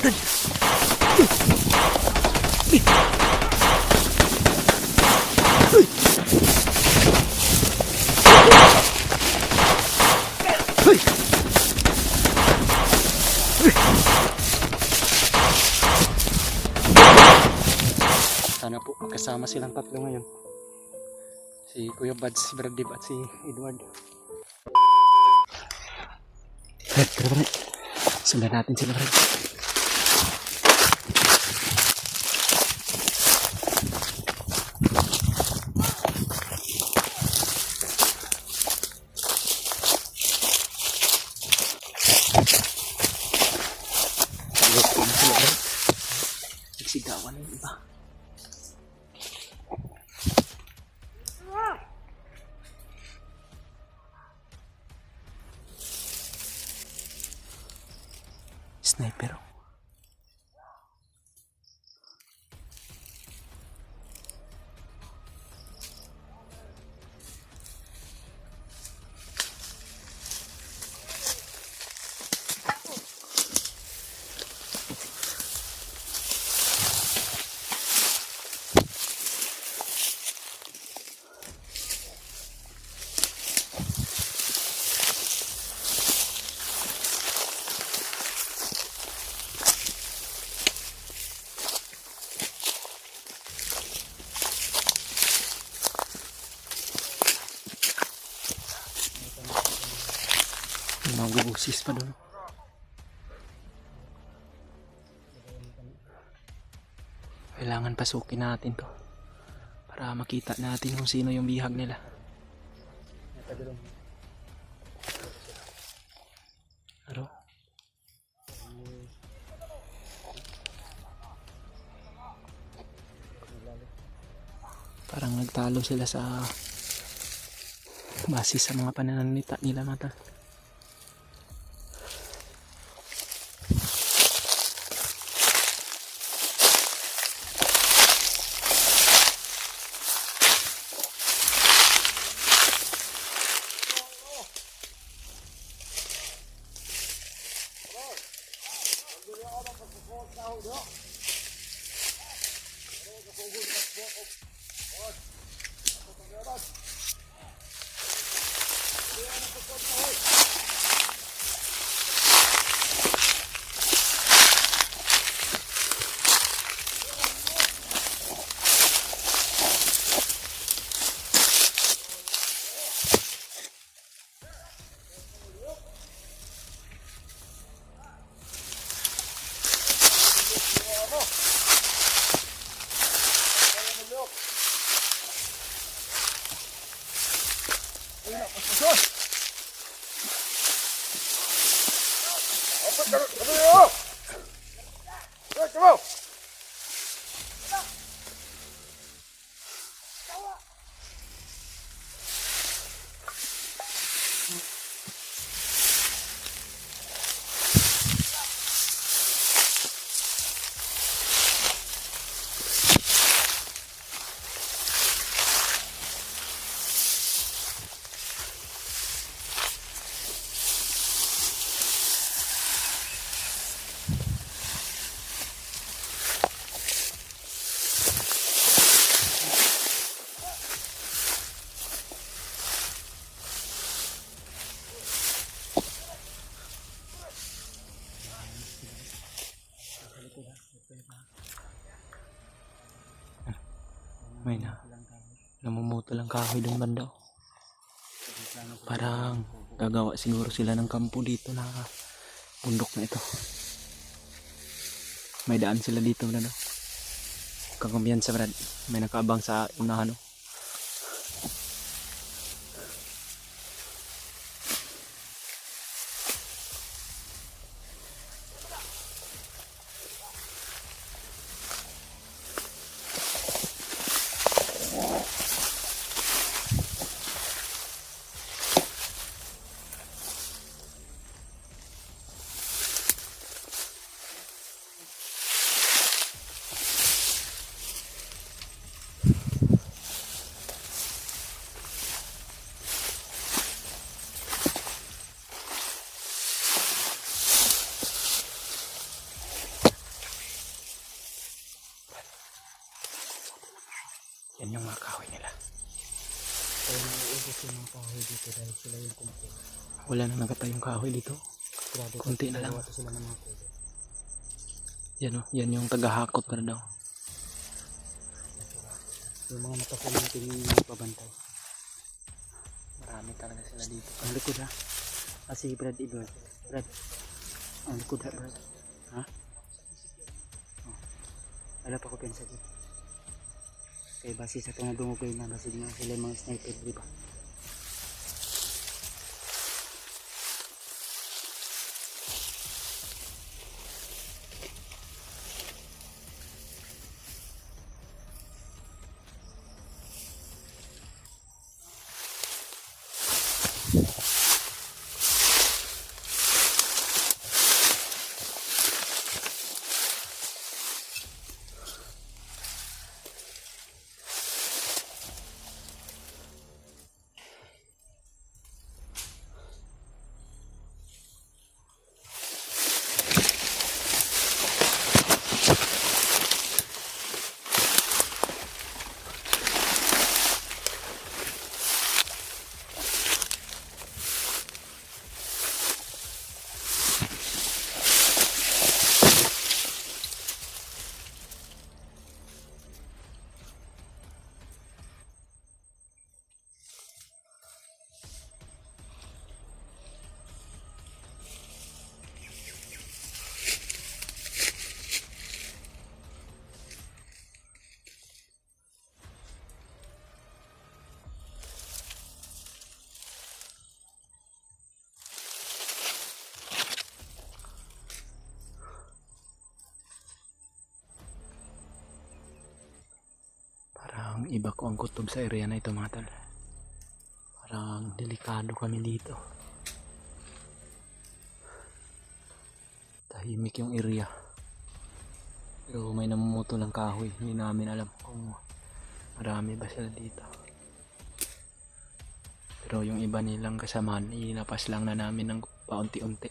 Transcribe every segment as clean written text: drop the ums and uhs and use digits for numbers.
Sana po magkasama silang tatlo ngayon. Si Kuya Bad, si Brad Dib at si Edward. Brad. Sundan natin sila, Brad. Nagsigawan ng iba. Sniper. Magubusis pa doon. Kailangan pasukin natin to para makita natin kung sino yung bihag nila. Ano? Parang nagtalo sila sa base sa mga pananalita nila mata. May namumuto lang kahoy doon banda. Parang gagawa siguro sila ng kampo dito na bundok na ito. May daan sila dito na no. Kakumpiyansa Brad, may nakaabang sa unahan no. Yun yung mga kahoy nila. Kaya nauubos yung mga kahoy dito dahil sila yung kumpi. Wala na nagatayong kahoy dito. Grabe, Kunti na lang. nagawa to sila ng mga kubo. Yan o, yan yung tagahakot na daw. Yung mga nakasalinting yung pabantay. Marami talaga sila dito. Ang likod ha. Si Brad Edward. Brad. Ang likod ha, Brad. Ha? Oh. Wala pa ko pensa dito. Kaya base sa itong nadungugay na base nga sila yung mga sniper, di ba? Parang iba ko ang kutob sa area na ito mga tol. Parang delikado kami dito. Tahimik yung area. Pero may namumuto ng kahoy. Hindi namin alam kung marami ba sila dito. Pero yung iba nilang kasamaan, inapas lang na namin ng paunti-unti.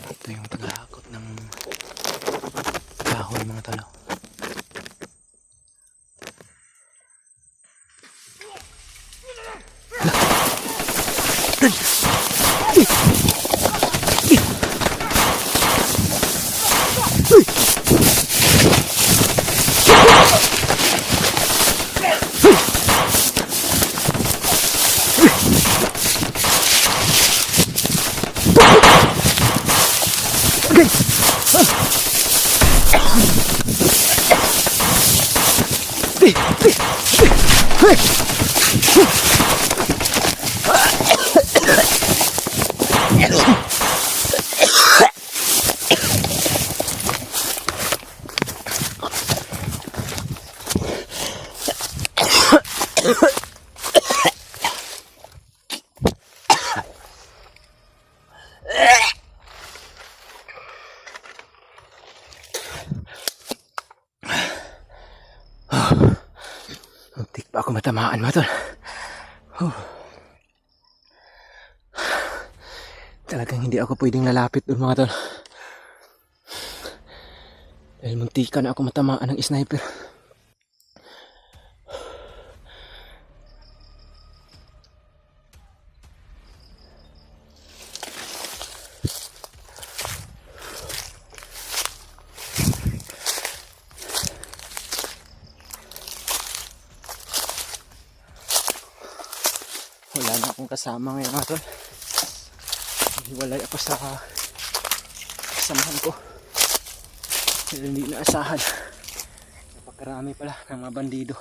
Ito yung tagahakot ng kahoy mga talo. Muntik pa ako matamaan mga tol. Talagang hindi ako pwedeng lalapit doon mga tol. Dahil muntikan na ako matamaan ng sniper. Wala na akong kasama ngayon mga tol. Hiwalay ako sa kasamahan ko. Dahil hindi naasahan. Napakarami pala ng mga bandido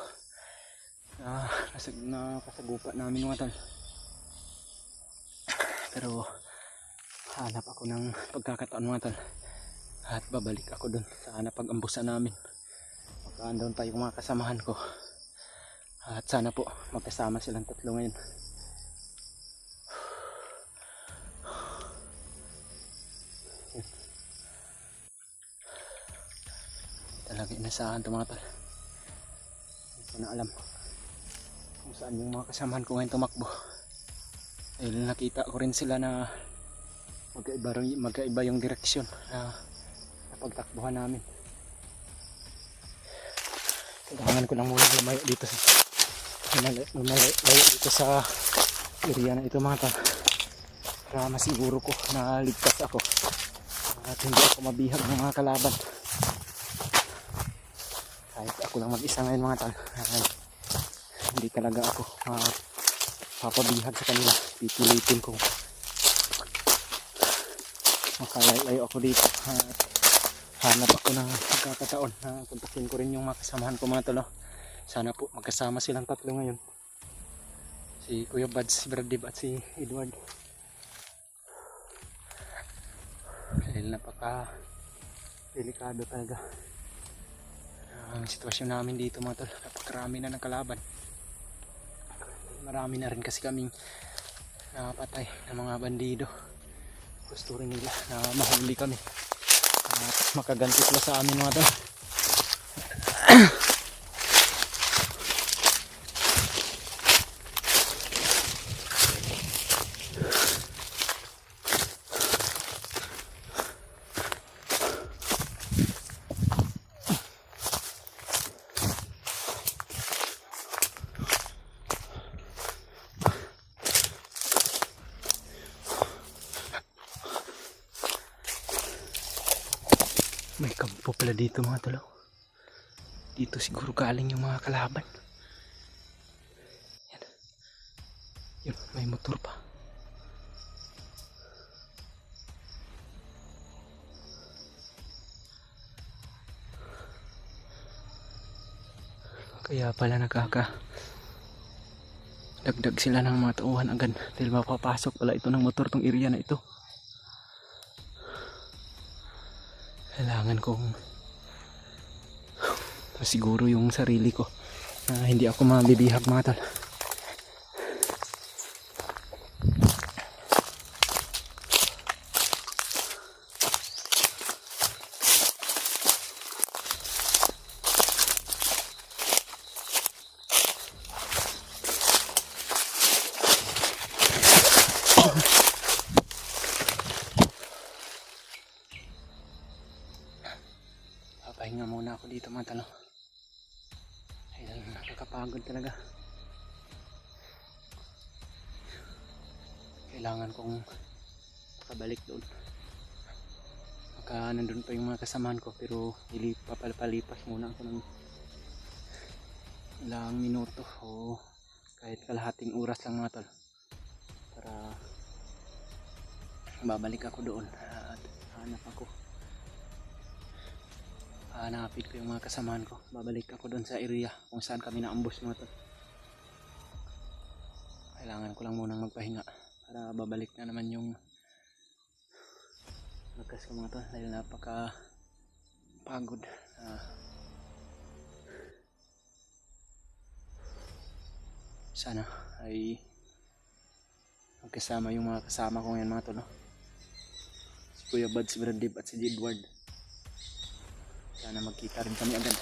na kasagupa namin mga tol. Pero hanap ako ng pagkakataon mga tol. At babalik ako dun sa napag-ambusan namin. Magkaandon pa yung mga kasamahan ko. At sana po magkasama silang tatlo ngayon. Talaga inasahan ito mga tol. ko na alam kung saan yung mga kasamahan ko ngayon tumakbo. Dahil nakita ko rin sila na magkaiba yung direksyon na napagtakbuhan namin. Kailangan ko lang muna lumayo dito sa area na ito mga tol, para masiguro ko na ligtas ako at hindi ako mabihag ng mga kalaban. Kahit ako lang mag-isa ngayon mga tol, hindi talaga ako papabihag sa kanila. Pipilitin kong makalayo ako dito at hanap ako ng pagkakataon na kontakin ko rin yung mga kasamahan ko mga tol. Sana po magkasama silang tatlo ngayon, si Kuya Bads, si Bradib at si Edward. Dahil napaka delikado talaga ang sitwasyon namin dito mga tol. Napakarami na ng kalaban. Marami na rin kasi kaming napatay ng mga bandido. Gusto rin nila na mahuli kami at makaganti sila sa amin mga tol. May kampo pala dito mga tol. Dito siguro galing yung mga kalaban. Yan. Yun, may motor pa. Kaya pala dagdag sila ng mga tauhan agad dahil mapapasok pala ito ng motor tong area na ito. Kailangan kong masiguro yung sarili ko na hindi ako mabibihag mga tol. Pahinga muna ako dito mga talo. Ayun, nakakapagod talaga. Kailangan kong makabalik doon. Baka nandun pa yung mga kasamahan ko, pero papalipas muna ako ng ilang minuto o kahit kalahating oras lang mga tol, para babalik ako doon at hanapin ko yung mga kasamahan ko. Babalik ako doon sa area kung saan kami naambos mga tol. Kailangan ko lang munang magpahinga para babalik na naman yung lakas ko mga tol, dahil napaka pagod. Sana ay magkasama yung mga kasama ko ngayon mga tol, no? Si Kuya Bad, si Bradib at si Edward. Sana magkita rin kami agad.